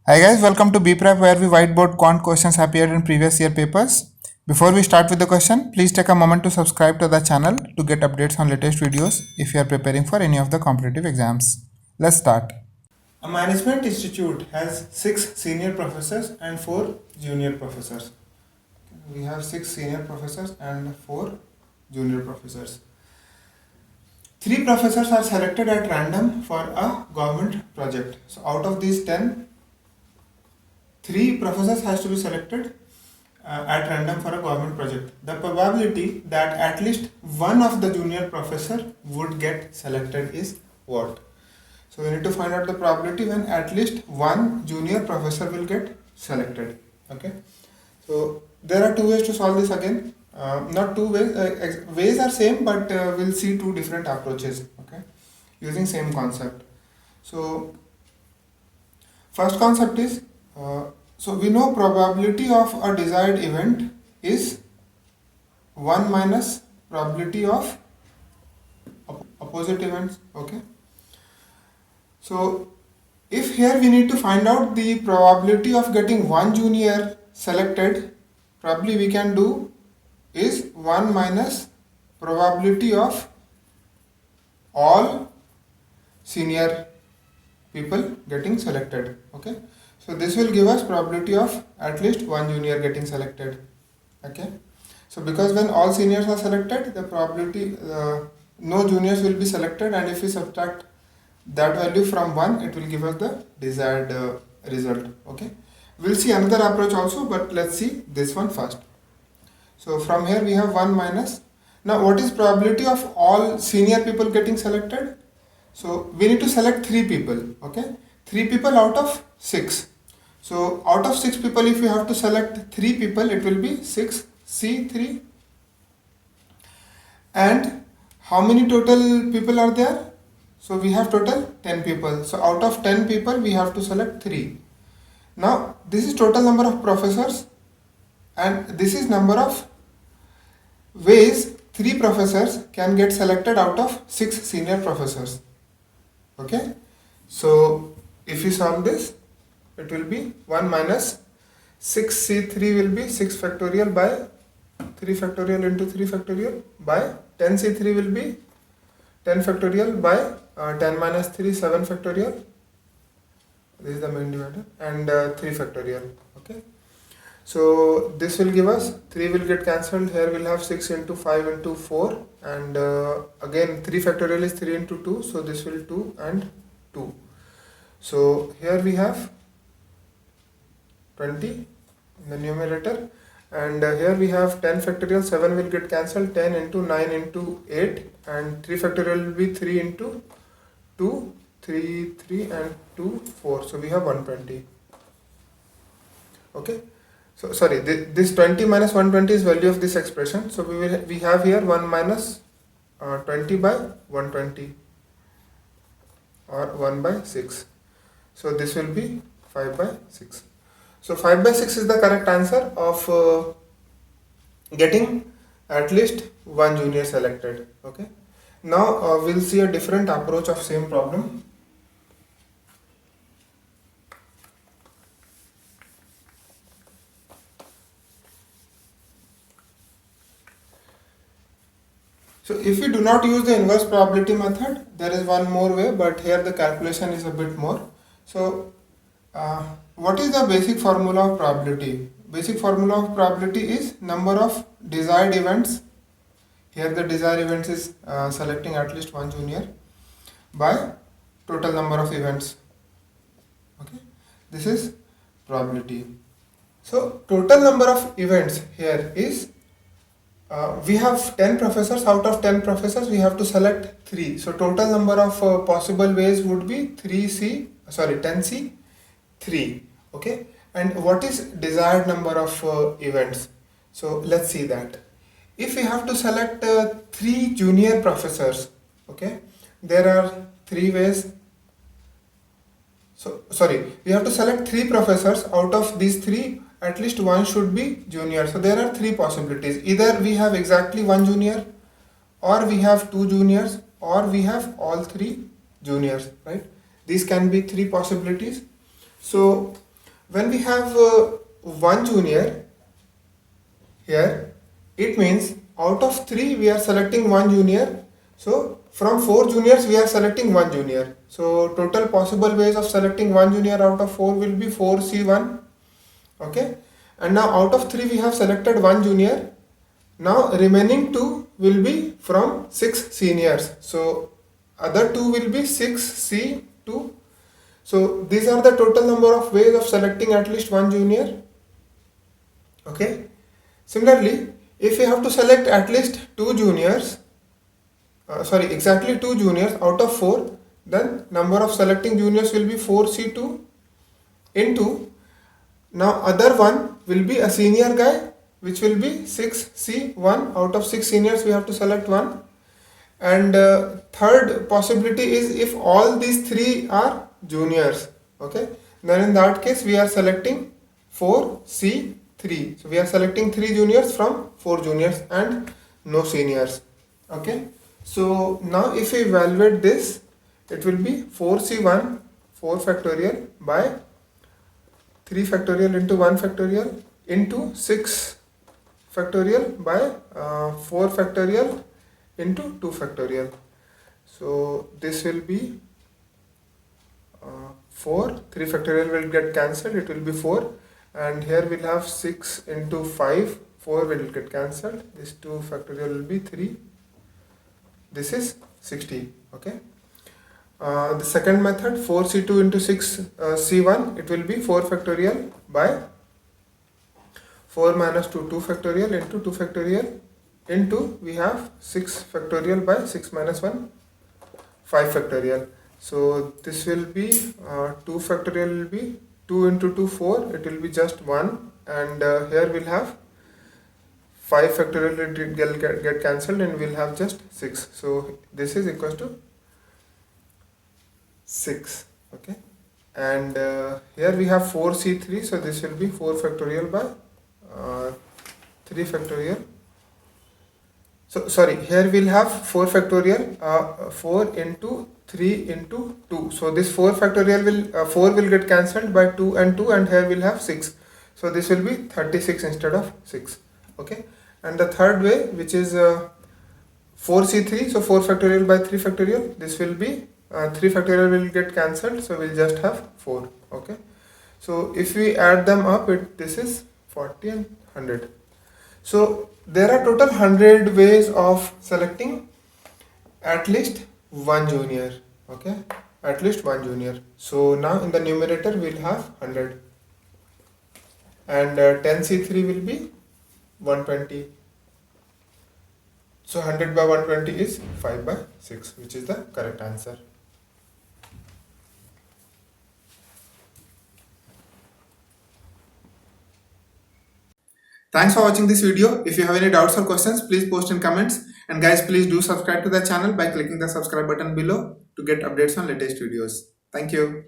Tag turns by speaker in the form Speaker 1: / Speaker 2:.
Speaker 1: Hi guys, welcome to BPrep where we whiteboard quant questions appeared in previous year papers. Before we start with the question, please take a moment to subscribe to the channel to get updates on latest videos if you are preparing for any of the competitive exams. Let's start. A management institute has 6 senior professors and 4 junior professors. We have 6 senior professors and 4 junior professors. 3 professors are selected at random for a government project. So out of these 10, 3 professors has to be selected at random for a government project. The probability that at least one of the junior professor would get selected is what? So we need to find out the probability when at least one junior professor will get selected. Okay. So there are 2 ways to solve this again. Not 2 ways. Ways are same, but we'll see 2 different approaches. Okay, using same concept. So first concept is so we know probability of a desired event is 1 minus probability of opposite events. Okay. So if here we need to find out the probability of getting one junior selected, probably we can do is 1 minus probability of all senior people getting selected. Okay. So this will give us probability of at least one junior getting selected. Okay. So because when all seniors are selected, the probability no juniors will be selected, and if we subtract that value from 1, it will give us the desired result. Okay. We'll see another approach also, but let's see this one first. So from here we have 1 minus. Now what is probability of all senior people getting selected? So we need to select 3 people. Okay. 3 people out of 6. So out of 6 people, if you have to select 3 people, it will be 6C3. And how many total people are there? So we have total 10 people. So out of 10 people, we have to select 3. Now this is total number of professors, and this is number of ways 3 professors can get selected out of 6 senior professors. Okay. So if we solve this, it will be 1 minus 6C3 will be 6 factorial by 3 factorial into 3 factorial by 10C3 will be 10 factorial by 10 minus 3 7 factorial. This is the main divisor, and 3 factorial. Okay. So this will give us 3 will get cancelled. Here we'll have 6 into 5 into 4, and again 3 factorial is 3 into 2, so this will 2 and 2. So here we have 20 in the numerator, and here we have 10 factorial, 7 will get cancelled, 10 into 9 into 8, and 3 factorial will be 3 into 2, 3, 3 and 2, 4. So we have 120. Okay. So sorry, this 20 minus 120 is value of this expression. So we have here 1 minus 20 by 120, or 1 by 6. So this will be 5 by 6. So 5 by 6 is the correct answer of getting at least one junior selected. Okay. Now we'll see a different approach of same problem. So if we do not use the inverse probability method, there is one more way, but here the calculation is a bit more. So what is the basic formula of probability? Basic formula of probability is number of desired events. Here the desired events is selecting at least one junior by total number of events. Okay, this is probability. So total number of events here is we have 10 professors. Out of 10 professors, we have to select 3. So total number of possible ways would be 10C 3. Okay. And what is desired number of events? So let's see that. If we have to select 3 junior professors, okay, there are 3 ways. So sorry, we have to select 3 professors. Out of these 3, at least one should be junior. So there are 3 possibilities. Either we have exactly one junior, or we have 2 juniors, or we have all 3 juniors, right? These can be 3 possibilities. So When we have one junior here, it means out of 3 we are selecting one junior. So from 4 juniors we are selecting one junior. So total possible ways of selecting one junior out of 4 will be 4C1. Okay, and now out of 3 we have selected one junior. Now remaining 2 will be from 6 seniors. So other 2 will be 6C2. So these are the total number of ways of selecting at least one junior. Okay. Similarly, if we have to select at least two juniors, exactly two juniors out of 4, then number of selecting juniors will be 4C2 into, now other one will be a senior guy, which will be 6C1. Out of 6 seniors we have to select one. And third possibility is if all these 3 are juniors. Okay, then in that case we are selecting 4C3. So we are selecting 3 juniors from 4 juniors and no seniors. Okay, so now if we evaluate this, it will be 4C1 4 factorial by 3 factorial into 1 factorial into 6 factorial by 4 factorial into 2 factorial. So this will be 4, 3 factorial will get cancelled, it will be 4, and here we'll have 6 into 5, 4 will get cancelled, this 2 factorial will be 3, this is 60. Okay. The second method, 4C2 into 6C1, it will be 4 factorial by 4 minus 2, 2 factorial into 2 factorial into, we have 6 factorial by 6 minus 1, 5 factorial. So this will be 2 factorial will be 2 into 2, 4, it will be just 1, and here we'll have 5 factorial will get cancelled and we'll have just 6. So this is equals to 6. Okay, and here we have 4C3, so this will be 4 factorial by 3 factorial. So sorry, here we'll have 4 factorial, 4 into 3 into 2. So this 4 factorial will 4 will get cancelled by 2 and 2, and here we'll have 6. So this will be 36 instead of 6. Okay, and the third way, which is 4C3, so 4 factorial by 3 factorial, this will be 3 factorial will get cancelled, so we'll just have 4. Okay, so if we add them up, this is 40 and 100. So there are total 100 ways of selecting at least one junior. Okay, at least one junior. So now in the numerator we'll have 100, and 10C3 will be 120. So 100 by 120 is 5 by 6, which is the correct answer. Thanks for watching this video. If you have any doubts or questions, please post in comments. And guys, please do subscribe to the channel by clicking the subscribe button below to get updates on latest videos. Thank you.